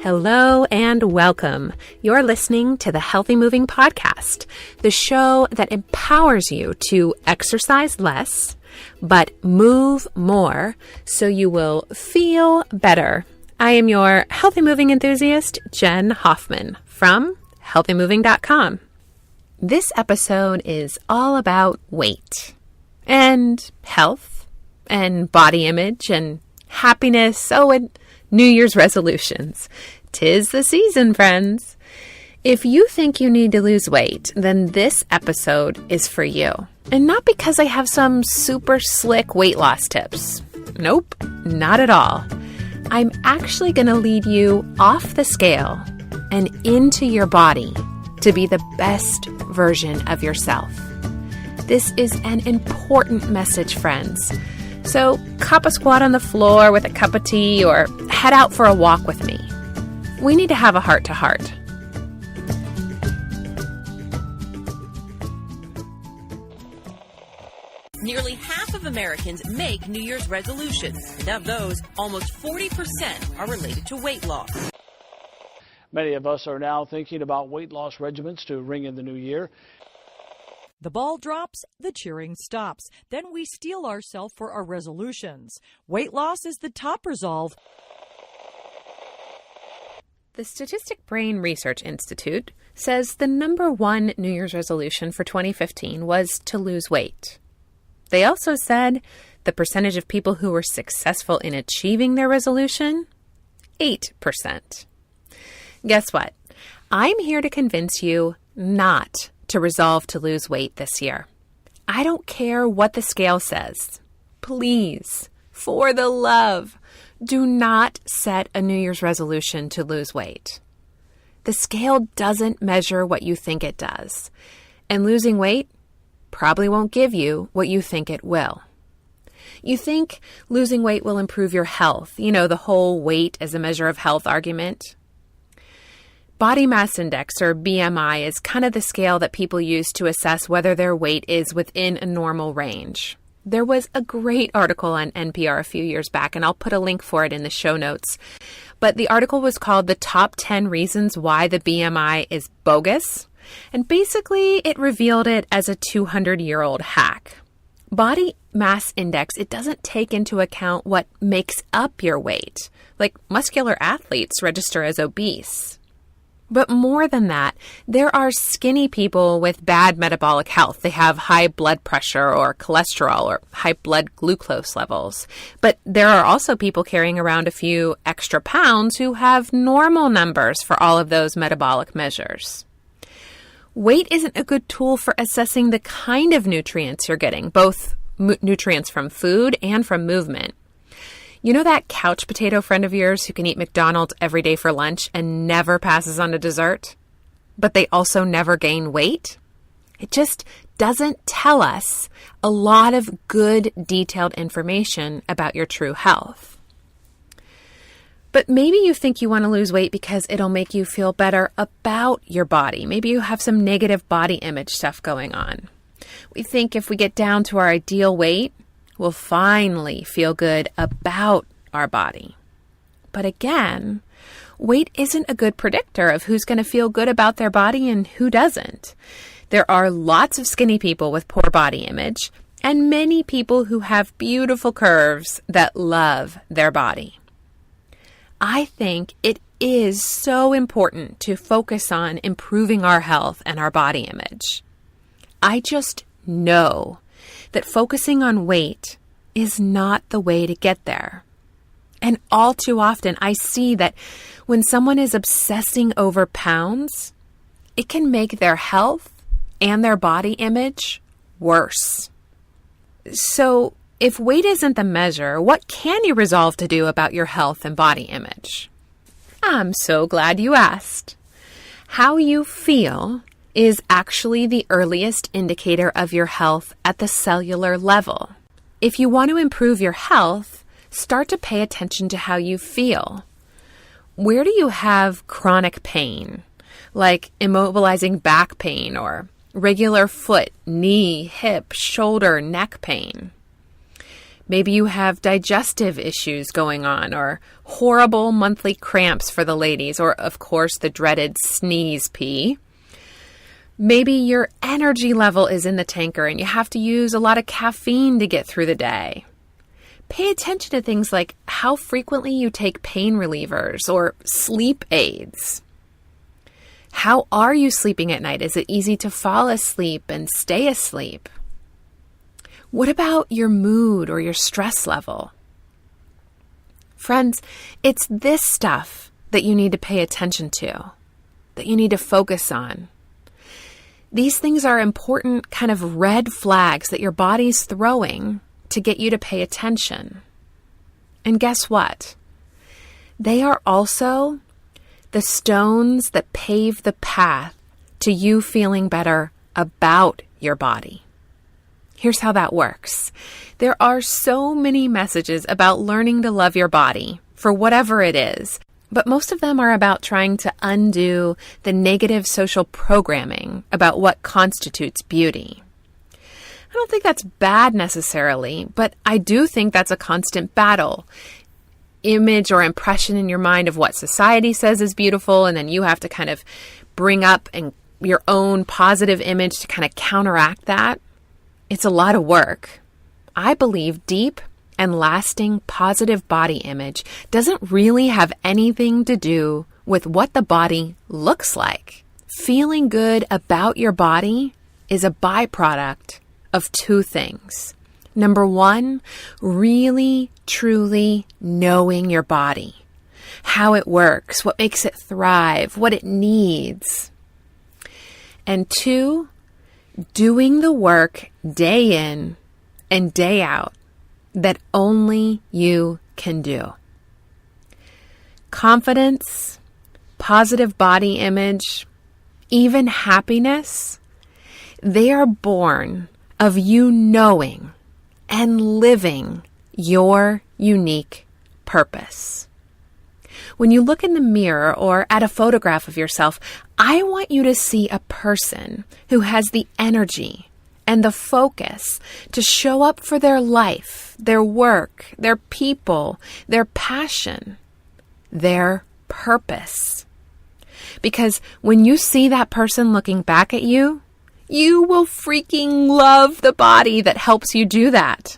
Hello and welcome. You're listening to the Healthy Moving Podcast, the show that empowers you to exercise less, but move more so you will feel better. I am your healthy moving enthusiast, Jen Hoffman from healthymoving.com. This episode is all about weight and health and body image and happiness. And New Year's resolutions. 'Tis the season, friends. If you think you need to lose weight, then this episode is for you. And not because I have some super slick weight loss tips. Nope, not at all. I'm actually going to lead you off the scale and into your body to be the best version of yourself. This is an important message, friends. So cop a squat on the floor with a cup of tea or head out for a walk with me. We need to have a heart-to-heart. Nearly half of Americans make New Year's resolutions, and of those, almost 40% are related to weight loss. Many of us are now thinking about weight loss regimens to ring in the new year. The ball drops, the cheering stops. Then we steel ourselves for our resolutions. Weight loss is the top resolve. The Statistic Brain Research Institute says the number one New Year's resolution for 2015 was to lose weight. They also said the percentage of people who were successful in achieving their resolution, 8%. Guess what? I'm here to convince you not to resolve to lose weight this year. I don't care what the scale says. Please, for the love, do not set a New Year's resolution to lose weight. The scale doesn't measure what you think it does, and losing weight probably won't give you what you think it will. You think losing weight will improve your health, the whole weight as a measure of health argument. Body mass index, or BMI, is kind of the scale that people use to assess whether their weight is within a normal range. There was a great article on NPR a few years back, and I'll put a link for it in the show notes. But the article was called The Top 10 Reasons Why the BMI is Bogus. And basically, it revealed it as a 200-year-old hack. Body mass index, it doesn't take into account what makes up your weight. Like muscular athletes register as obese. But more than that, there are skinny people with bad metabolic health. They have high blood pressure or cholesterol or high blood glucose levels. But there are also people carrying around a few extra pounds who have normal numbers for all of those metabolic measures. Weight isn't a good tool for assessing the kind of nutrients you're getting, both nutrients from food and from movement. You know that couch potato friend of yours who can eat McDonald's every day for lunch and never passes on a dessert? But they also never gain weight? It just doesn't tell us a lot of good, detailed information about your true health. But maybe you think you want to lose weight because it'll make you feel better about your body. Maybe you have some negative body image stuff going on. We think if we get down to our ideal weight, we'll finally feel good about our body. But again, weight isn't a good predictor of who's going to feel good about their body and who doesn't. There are lots of skinny people with poor body image and many people who have beautiful curves that love their body. I think it is so important to focus on improving our health and our body image. I just know that focusing on weight is not the way to get there. And all too often, I see that when someone is obsessing over pounds, it can make their health and their body image worse. So, if weight isn't the measure, what can you resolve to do about your health and body image? I'm so glad you asked. How you feel is actually the earliest indicator of your health at the cellular level. If you want to improve your health, start to pay attention to how you feel. Where do you have chronic pain, like immobilizing back pain or regular foot, knee, hip, shoulder, neck pain? Maybe you have digestive issues going on, or horrible monthly cramps for the ladies, or of course the dreaded sneeze pee. Maybe your energy level is in the tanker and you have to use a lot of caffeine to get through the day. Pay attention to things like how frequently you take pain relievers or sleep aids. How are you sleeping at night? Is it easy to fall asleep and stay asleep? What about your mood or your stress level? Friends, it's this stuff that you need to pay attention to, that you need to focus on. These things are important kind of red flags that your body's throwing to get you to pay attention. And guess what? They are also the stones that pave the path to you feeling better about your body. Here's how that works. There are so many messages about learning to love your body for whatever it is, but most of them are about trying to undo the negative social programming about what constitutes beauty. I don't think that's bad necessarily, but I do think that's a constant battle. Image or impression in your mind of what society says is beautiful, and then you have to kind of bring up your own positive image to kind of counteract that. It's a lot of work. I believe deep and lasting positive body image doesn't really have anything to do with what the body looks like. Feeling good about your body is a byproduct of two things. Number one, really, truly knowing your body, how it works, what makes it thrive, what it needs. And two, doing the work day in and day out that only you can do. Confidence, positive body image, even happiness, they are born of you knowing and living your unique purpose. When you look in the mirror or at a photograph of yourself, I want you to see a person who has the energy and the focus to show up for their life, their work, their people, their passion, their purpose. Because when you see that person looking back at you, you will freaking love the body that helps you do that.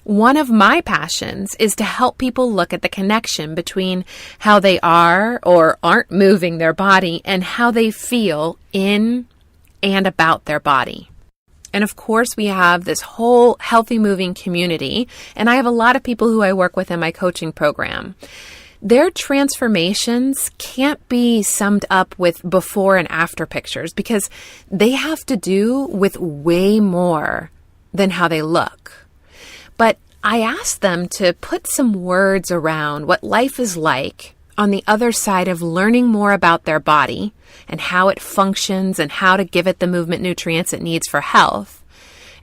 One of my passions is to help people look at the connection between how they are or aren't moving their body and how they feel in and about their body. And of course, we have this whole healthy moving community, and I have a lot of people who I work with in my coaching program. Their transformations can't be summed up with before and after pictures because they have to do with way more than how they look. But I asked them to put some words around what life is like on the other side of learning more about their body and how it functions and how to give it the movement nutrients it needs for health.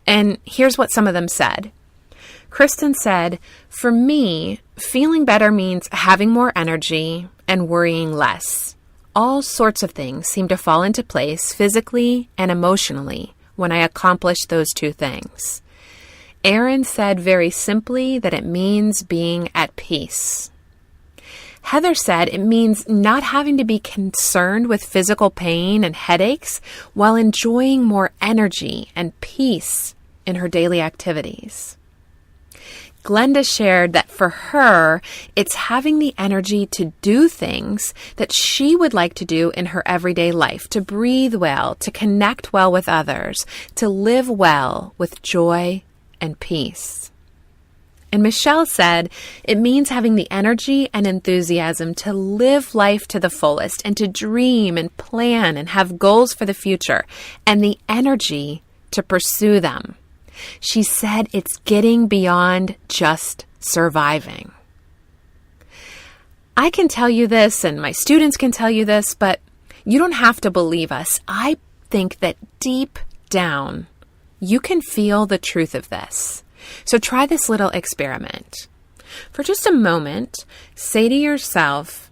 And here's what some of them said. Kristen said, "For me, feeling better means having more energy and worrying less. All sorts of things seem to fall into place physically and emotionally when I accomplish those two things." Erin said very simply that it means being at peace. Heather said it means not having to be concerned with physical pain and headaches while enjoying more energy and peace in her daily activities. Glenda shared that for her, it's having the energy to do things that she would like to do in her everyday life, to breathe well, to connect well with others, to live well with joy and peace. And Michelle said it means having the energy and enthusiasm to live life to the fullest and to dream and plan and have goals for the future and the energy to pursue them. She said it's getting beyond just surviving. I can tell you this, and my students can tell you this, but you don't have to believe us. I think that deep down, you can feel the truth of this. So try this little experiment. For just a moment, say to yourself,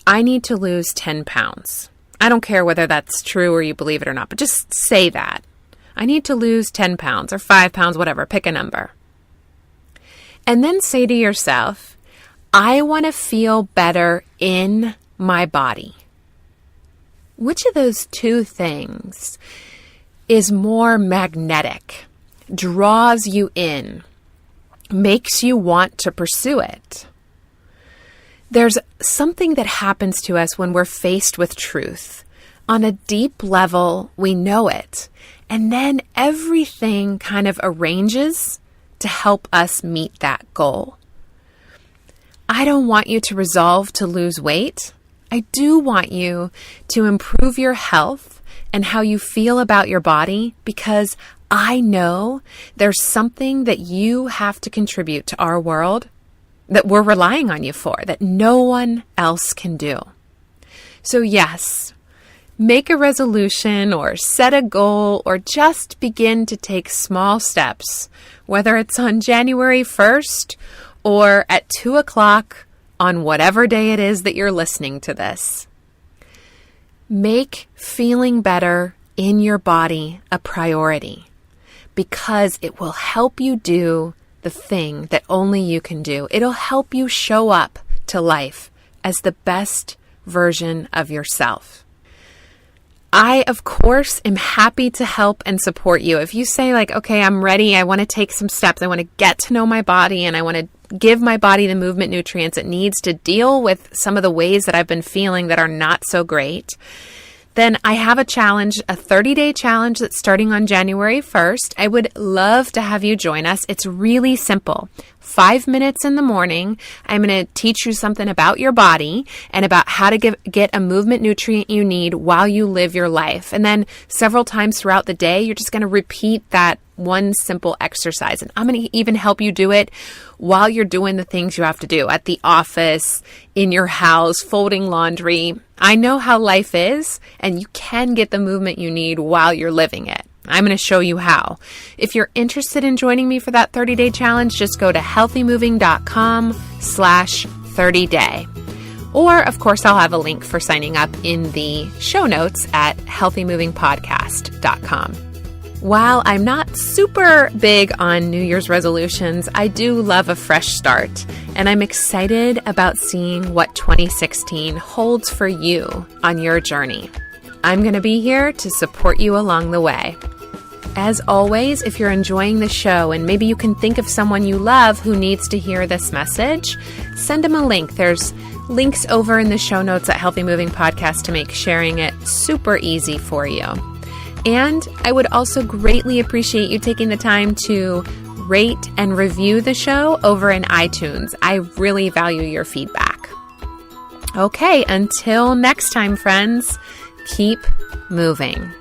I need to lose 10 pounds. I don't care whether that's true or you believe it or not, but just say that. I need to lose 10 pounds or 5 pounds, whatever, pick a number. And then say to yourself, I want to feel better in my body. Which of those two things is more magnetic, draws you in, makes you want to pursue it? There's something that happens to us when we're faced with truth. On a deep level, we know it. And then everything kind of arranges to help us meet that goal. I don't want you to resolve to lose weight. I do want you to improve your health and how you feel about your body, because I know there's something that you have to contribute to our world that we're relying on you for, that no one else can do. So yes, make a resolution or set a goal or just begin to take small steps, whether it's on January 1st or at 2 o'clock on whatever day it is that you're listening to this. Make feeling better in your body a priority, because it will help you do the thing that only you can do. It'll help you show up to life as the best version of yourself. I, of course, am happy to help and support you. If you say like, okay, I'm ready, I want to take some steps, I want to get to know my body, and I want to give my body the movement nutrients it needs to deal with some of the ways that I've been feeling that are not so great, then I have a challenge, a 30-day challenge that's starting on January 1st. I would love to have you join us. It's really simple. 5 minutes in the morning, I'm going to teach you something about your body and about how to get a movement nutrient you need while you live your life. And then several times throughout the day, you're just going to repeat that one simple exercise. And I'm going to even help you do it while you're doing the things you have to do at the office, in your house, folding laundry. I know how life is, and you can get the movement you need while you're living it. I'm going to show you how. If you're interested in joining me for that 30-day challenge, just go to healthymoving.com/30day. Or, of course, I'll have a link for signing up in the show notes at healthymovingpodcast.com. While I'm not super big on New Year's resolutions, I do love a fresh start, and I'm excited about seeing what 2016 holds for you on your journey. I'm going to be here to support you along the way. As always, if you're enjoying the show and maybe you can think of someone you love who needs to hear this message, send them a link. There's links over in the show notes at Healthy Moving Podcast to make sharing it super easy for you. And I would also greatly appreciate you taking the time to rate and review the show over in iTunes. I really value your feedback. Okay, until next time, friends, keep moving.